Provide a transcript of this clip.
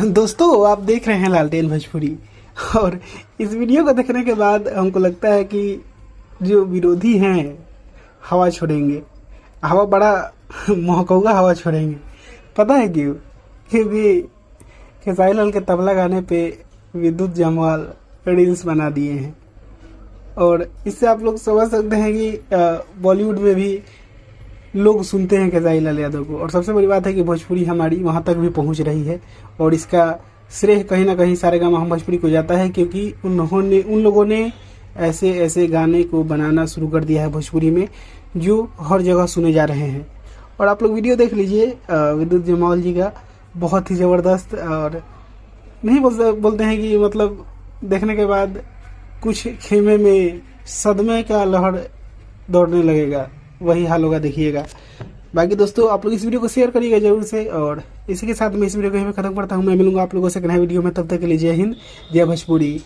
दोस्तों आप देख रहे हैं लालटेन भोजपुरी, और इस वीडियो को देखने के बाद हमको लगता है कि जो विरोधी हैं हवा छोड़ेंगे, हवा बड़ा महकौगा हवा छोड़ेंगे। पता है क्यों? क्योंकि खेसारी लाल के तबला गाने पे विद्युत जामवाल रील्स बना दिए हैं, और इससे आप लोग समझ सकते हैं कि बॉलीवुड में भी लोग सुनते हैं खेसारी लाल यादव को। और सबसे बड़ी बात है कि भोजपुरी हमारी वहाँ तक भी पहुँच रही है, और इसका श्रेय कहीं ना कहीं सारेगामा हम भोजपुरी को जाता है, क्योंकि उन लोगों ने ऐसे ऐसे गाने को बनाना शुरू कर दिया है भोजपुरी में जो हर जगह सुने जा रहे हैं। और आप लोग वीडियो देख लीजिए विद्युत जामवाल जी का, बहुत ही ज़बरदस्त। और नहीं बोलते हैं कि मतलब देखने के बाद कुछ खेमे में सदमे का लहर दौड़ने लगेगा, वही हाल होगा, देखिएगा। बाकी दोस्तों आप लोग इस वीडियो को शेयर करिएगा जरूर से, और इसी के साथ मैं इस वीडियो को यहीं पे खत्म करता हूँ। मैं मिलूंगा आप लोगों से नए वीडियो में, तब तक के लिए जय हिंद, जय भोजपुरी।